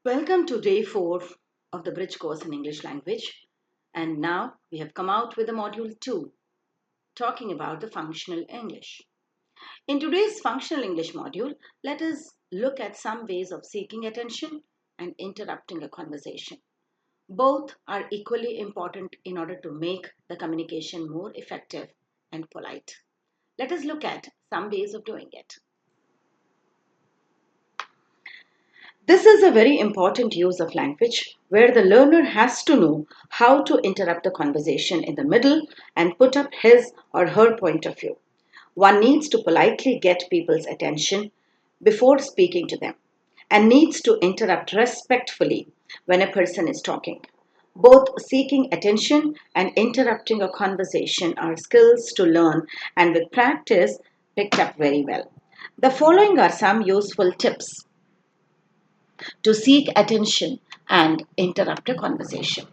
Welcome to day 4 of the Bridge course in English language. And now we have come out with the module 2, talking about the functional English. In today's functional English module, let us look at some ways of seeking attention and interrupting a conversation. Both are equally important in order to make the communication more effective and polite. Let us look at some ways of doing it. This is a very important use of language where the learner has to know how to interrupt the conversation in the middle and put up his or her point of view. One needs to politely get people's attention before speaking to them and needs to interrupt respectfully when a person is talking. Both seeking attention and interrupting a conversation are skills to learn and with practice picked up very well. The following are some useful tips to seek attention and interrupt a conversation.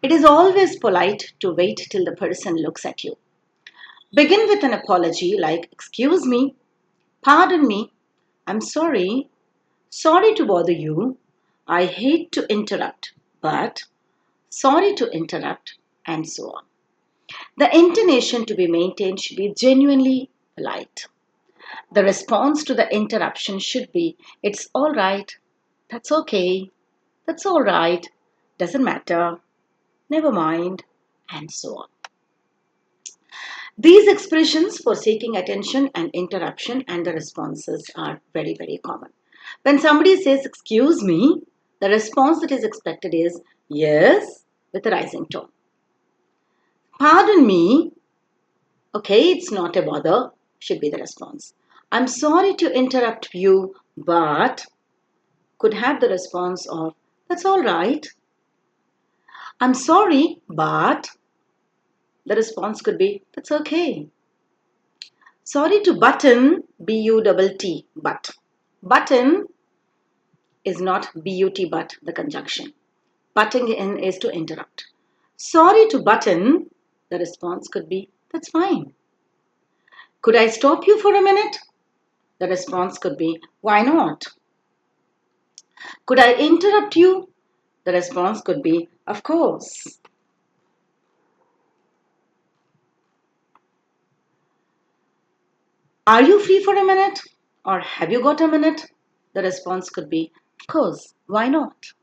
It is always polite to wait till the person looks at you. Begin with an apology like, "Excuse me, pardon me, I'm sorry, sorry to bother you, I hate to interrupt, but sorry to interrupt," and so on. The intonation to be maintained should be genuinely polite. The response to the interruption should be, "It's all right, that's okay, that's all right, doesn't matter, never mind," and so on. These expressions for seeking attention and interruption and the responses are very, very common. When somebody says, "Excuse me," the response that is expected is, "Yes," with a rising tone. "Pardon me," okay, it's not a bother, should be the response. "I'm sorry to interrupt you, but," could have the response of, "That's all right." "I'm sorry, but," the response could be, "That's okay." Sorry to button, B-U-T-T, but. Button is not B-U-T, but the conjunction. Butting in is to interrupt. Sorry to button, the response could be, "That's fine." Could I stop you for a minute? The response could be, "Why not?" Could I interrupt you? The response could be, "Of course." Are you free for a minute? Or have you got a minute? The response could be, "Of course, why not?"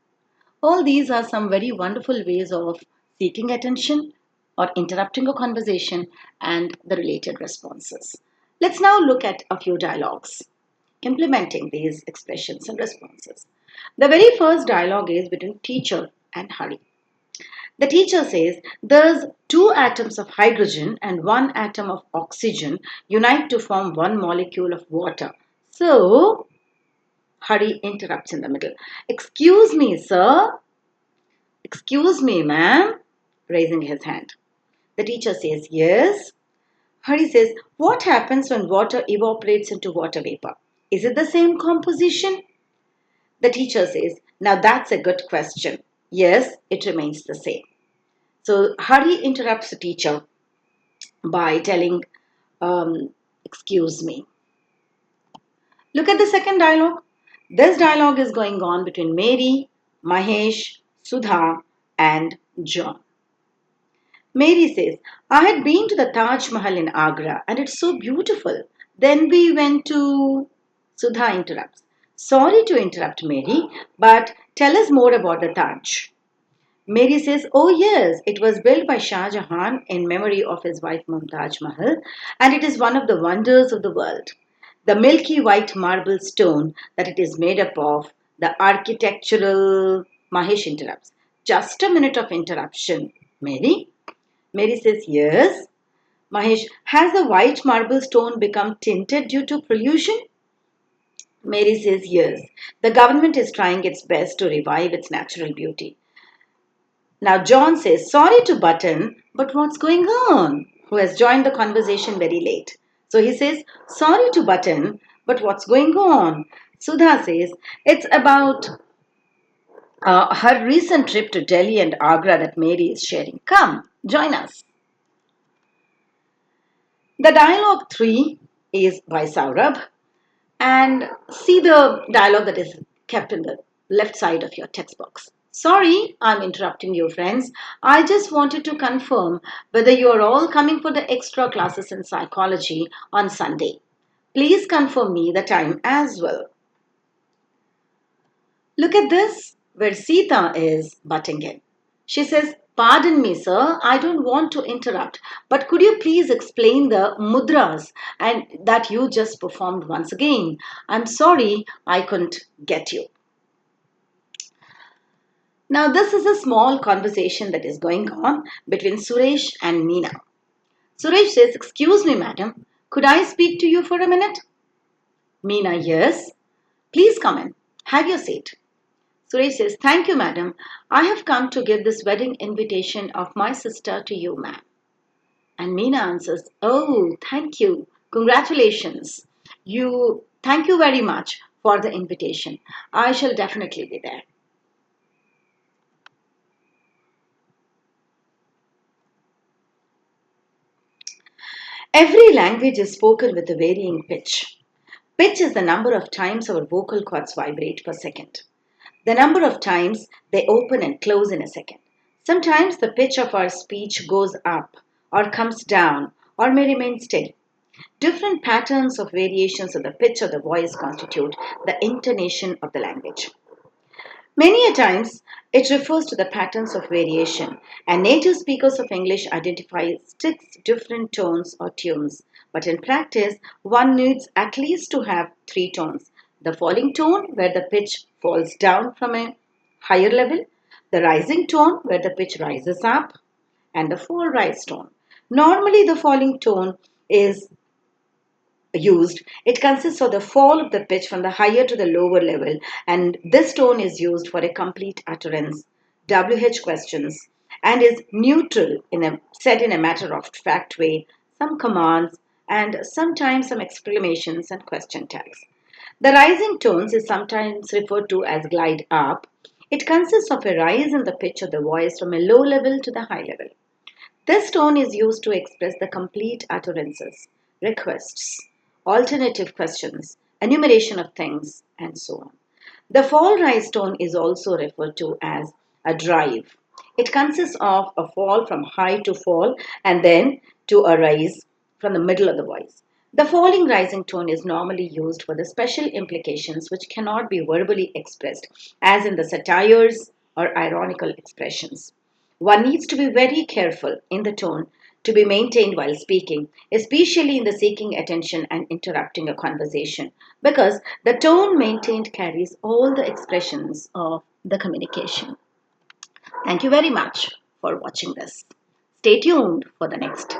All these are some very wonderful ways of seeking attention or interrupting a conversation and the related responses. Let's now look at a few dialogues implementing these expressions and responses. The very first dialogue is between teacher and Hari. The teacher says, "There's two atoms of hydrogen and one atom of oxygen unite to form one molecule of water. So," Hari interrupts in the middle. "Excuse me, sir." "Excuse me, ma'am," raising his hand. The teacher says, "Yes." Hari says, "What happens when water evaporates into water vapor? Is it the same composition?" The teacher says, "Now that's a good question. Yes, it remains the same." So Hari interrupts the teacher by telling, "Excuse me." Look at the second dialogue. This dialogue is going on between Mary, Mahesh, Sudha, and John. Mary says, "I had been to the Taj Mahal in Agra and it's so beautiful. Then we went to..." Sudha interrupts. "Sorry to interrupt, Mary, but tell us more about the Taj." Mary says, "Oh yes, it was built by Shah Jahan in memory of his wife Mumtaz Mahal and it is one of the wonders of the world. The milky white marble stone that it is made up of, the architectural..." Mahesh interrupts. "Just a minute of interruption, Mary." Mary says, "Yes." Mahesh, "Has the white marble stone become tinted due to pollution?" Mary says, "Yes. The government is trying its best to revive its natural beauty." Now John says, "Sorry to butt in, but what's going on?" Who has joined the conversation very late. So he says, "Sorry to butt in, but what's going on?" Sudha says, "It's about her recent trip to Delhi and Agra that Mary is sharing. Come, join us." The dialogue 3 is by Saurabh, and see the dialogue that is kept in the left side of your textbooks. Sorry, I'm interrupting you, friends. I just wanted to confirm whether you are all coming for the extra classes in psychology on Sunday. Please confirm me the time as well. Look at this, where Sita is butting in. She says, "Pardon me, sir, I don't want to interrupt, but could you please explain the mudras and that you just performed once again? I'm sorry I couldn't get you." Now, this is a small conversation that is going on between Suresh and Meena. Suresh says, "Excuse me, madam, could I speak to you for a minute?" Meena, "Yes. Please come in. Have your seat." Suresh says, "Thank you, madam. I have come to give this wedding invitation of my sister to you, ma'am." And Meena answers, "Oh, thank you. Congratulations. Thank you very much for the invitation. I shall definitely be there." Every language is spoken with a varying pitch. Pitch is the number of times our vocal cords vibrate per second, the number of times they open and close in a second. Sometimes the pitch of our speech goes up or comes down or may remain steady. Different patterns of variations of the pitch of the voice constitute the intonation of the language. Many a times, it refers to the patterns of variation, and native speakers of English identify 6 different tones or tunes. But in practice, one needs at least to have 3 tones: the falling tone, where the pitch falls down from a higher level, the rising tone, where the pitch rises up, and the fall rise tone. Normally, the falling tone is used, it consists of the fall of the pitch from the higher to the lower level, and this tone is used for a complete utterance, WH questions, and is neutral said in a matter of fact way, some commands, and sometimes some exclamations and question tags. The rising tones is sometimes referred to as glide up. It consists of a rise in the pitch of the voice from a low level to the high level. This tone is used to express the complete utterances, requests, alternative questions, enumeration of things, and so on. The fall rise tone is also referred to as a drive. It consists of a fall from high to fall and then to a rise from the middle of the voice. The falling rising tone is normally used for the special implications which cannot be verbally expressed, as in the satires or ironical expressions. One needs to be very careful in the tone to be maintained while speaking, especially in the seeking attention and interrupting a conversation, because the tone maintained carries all the expressions of the communication. Thank you very much for watching this. Stay tuned for the next